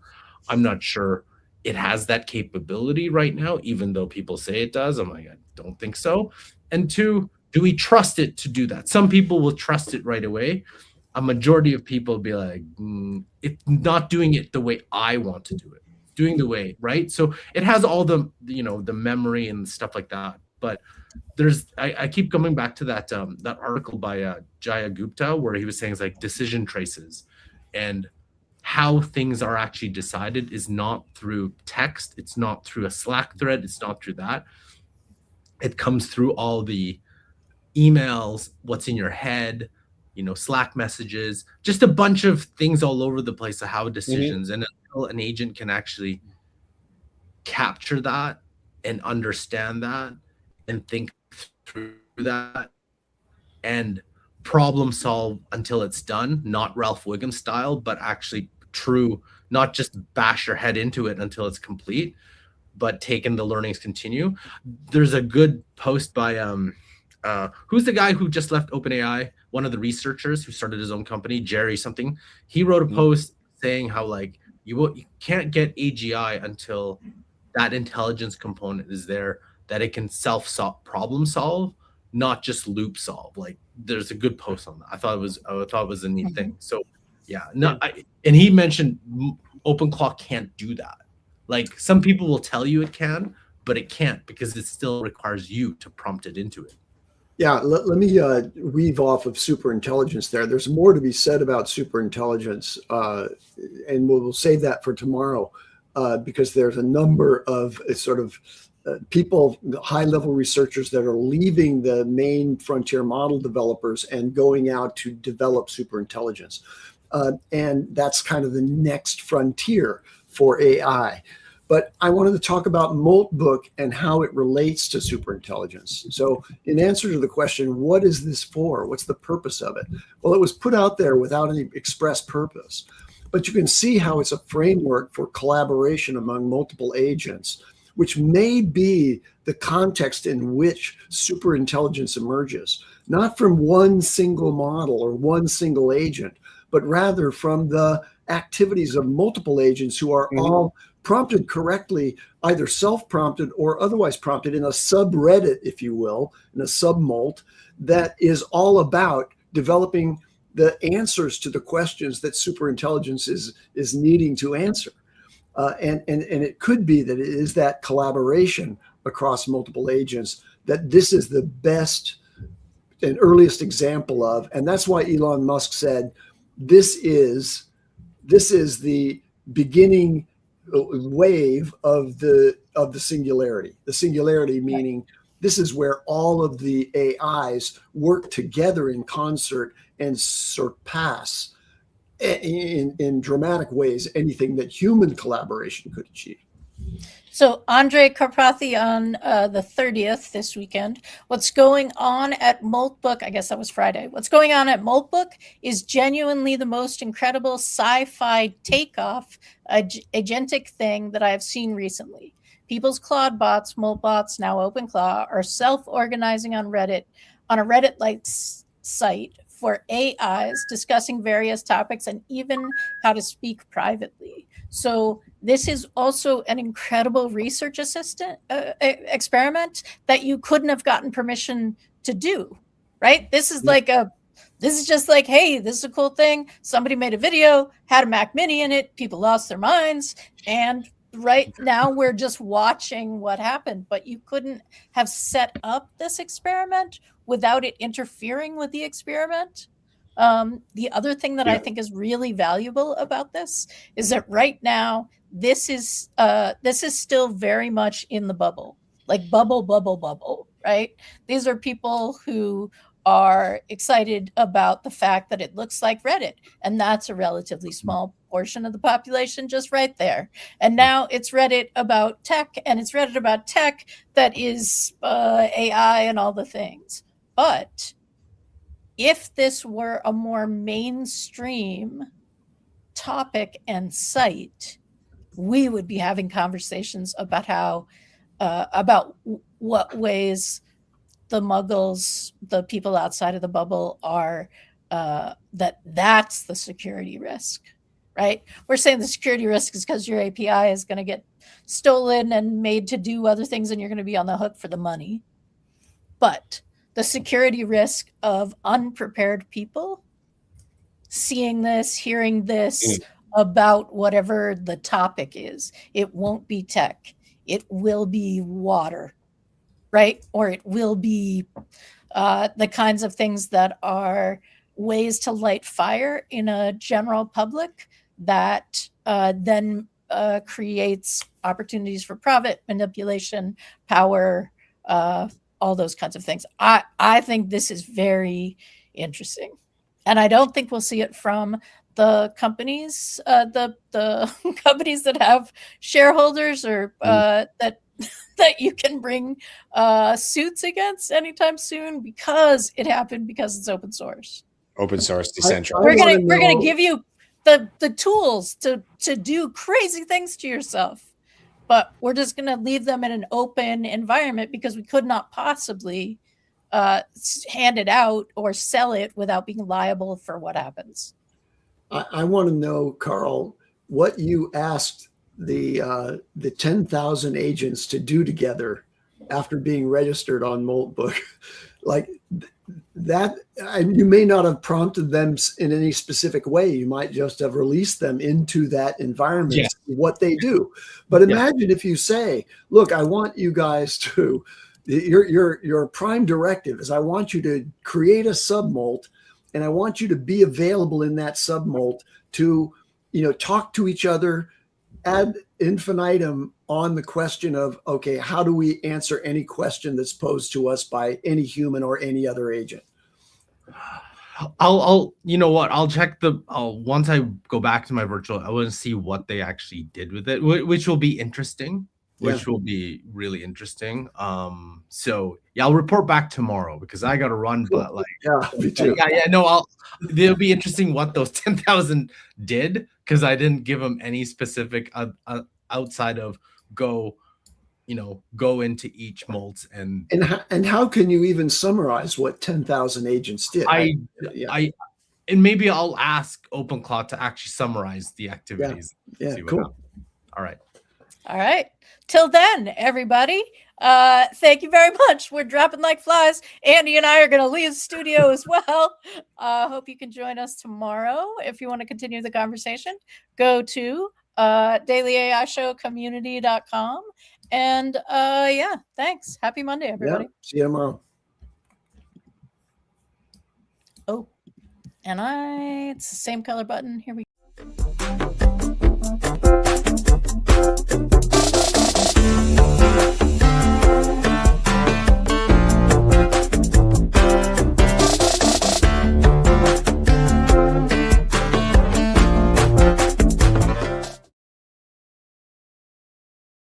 I'm not sure it has that capability right now, even though people say it does. I'm like, I don't think so. And two, do we trust it to do that? Some people will trust it right away. A majority of people will be like, it's not doing it the way I want to do it. It's doing the way, right? So it has all the, the memory and stuff like that. But I keep coming back to that that article by Jaya Gupta, where he was saying it's like decision traces, and how things are actually decided is not through text. It's not through a Slack thread. It's not through that. It comes through all the emails, what's in your head, Slack messages, just a bunch of things all over the place of how decisions, and until an agent can actually capture that and understand that and think through that and problem solve until it's done, not Ralph Wiggum style, but actually true, not just bash your head into it until it's complete, but taking the learnings continue. There's a good post by who's the guy who just left OpenAI? One of the researchers who started his own company, Jerry something. He wrote a post saying how like you can't get AGI until that intelligence component is there, that it can problem solve, not just loop solve. Like there's a good post on that. I thought it was a neat thing. So yeah, and he mentioned OpenClaw can't do that. Like some people will tell you it can, but it can't because it still requires you to prompt it into it. Yeah, let me weave off of superintelligence there. There's more to be said about superintelligence, and we'll save that for tomorrow because there's a number of sort of people, high-level researchers that are leaving the main frontier model developers and going out to develop superintelligence. And that's kind of the next frontier for AI. But I wanted to talk about Moltbook and how it relates to superintelligence. So in answer to the question, what is this for? What's the purpose of it? Well, it was put out there without any express purpose. But you can see how it's a framework for collaboration among multiple agents, which may be the context in which superintelligence emerges, not from one single model or one single agent, but rather from the activities of multiple agents who are all prompted correctly, either self-prompted or otherwise prompted in a subreddit, if you will, in a submult that is all about developing the answers to the questions that superintelligence is needing to answer. And it could be that it is that collaboration across multiple agents that this is the best and earliest example of. And that's why Elon Musk said, this is the beginning wave of the singularity. The singularity meaning this is where all of the AIs work together in concert and surpass in dramatic ways anything that human collaboration could achieve. So Andre Karpathy on the 30th this weekend. What's going on at Moltbook? I guess that was Friday. What's going on at Moltbook is genuinely the most incredible sci-fi takeoff agentic thing that I've seen recently. People's Claude bots, Moltbots, now OpenClaw, are self-organizing on Reddit, on a Reddit-like site for AIs discussing various topics and even how to speak privately. So this is also an incredible research assistant experiment that you couldn't have gotten permission to do, right? This is just like, hey, this is a cool thing. Somebody made a video, had a Mac Mini in it. People lost their minds. And right now we're just watching what happened. But you couldn't have set up this experiment without it interfering with the experiment. The other thing that I think is really valuable about this is that right now, this is still very much in the bubble, like bubble, right? These are people who are excited about the fact that it looks like Reddit, and that's a relatively small portion of the population just right there. And now it's Reddit about tech, and it's Reddit about tech that is AI and all the things. But if this were a more mainstream topic and site, we would be having conversations about how, about what ways the muggles, the people outside of the bubble are, that's the security risk, right? We're saying the security risk is because your API is going to get stolen and made to do other things and you're going to be on the hook for the money. But the security risk of unprepared people seeing this, hearing this about whatever the topic is. It won't be tech. It will be water, right? Or it will be the kinds of things that are ways to light fire in a general public that then creates opportunities for profit, manipulation, power, all those kinds of things. I think this is very interesting. And I don't think we'll see it from the companies, the companies that have shareholders or that you can bring suits against anytime soon, because it happened because it's open source. Open source, decentralized. We're gonna give you the tools to do crazy things to yourself, but we're just gonna leave them in an open environment because we could not possibly hand it out or sell it without being liable for what happens. I want to know, Karl, what you asked the 10,000 agents to do together after being registered on Moltbook. Like that, you may not have prompted them in any specific way. You might just have released them into that environment, what they do. But imagine if you say, look, I want you guys to, your prime directive is I want you to create a submolt, and I want you to be available in that submolt to, talk to each other ad infinitum on the question of, okay, how do we answer any question that's posed to us by any human or any other agent? I'll I'll check once I go back to my virtual, I want to see what they actually did with it, which will be interesting. Which will be really interesting. So I'll report back tomorrow because I got to run. Cool. But me too. It'll be interesting what those 10,000 did, because I didn't give them any specific outside of go into each molt and how can you even summarize what 10,000 agents did? And maybe I'll ask OpenClaw to actually summarize the activities. Yeah, cool. All right. Till then, everybody, thank you very much. We're dropping like flies. Andy and I are going to leave the studio as well. Hope you can join us tomorrow. If you want to continue the conversation, go to dailyaishowcommunity.com. And thanks. Happy Monday, everybody. See you tomorrow. Oh, and it's the same color button. Here we go.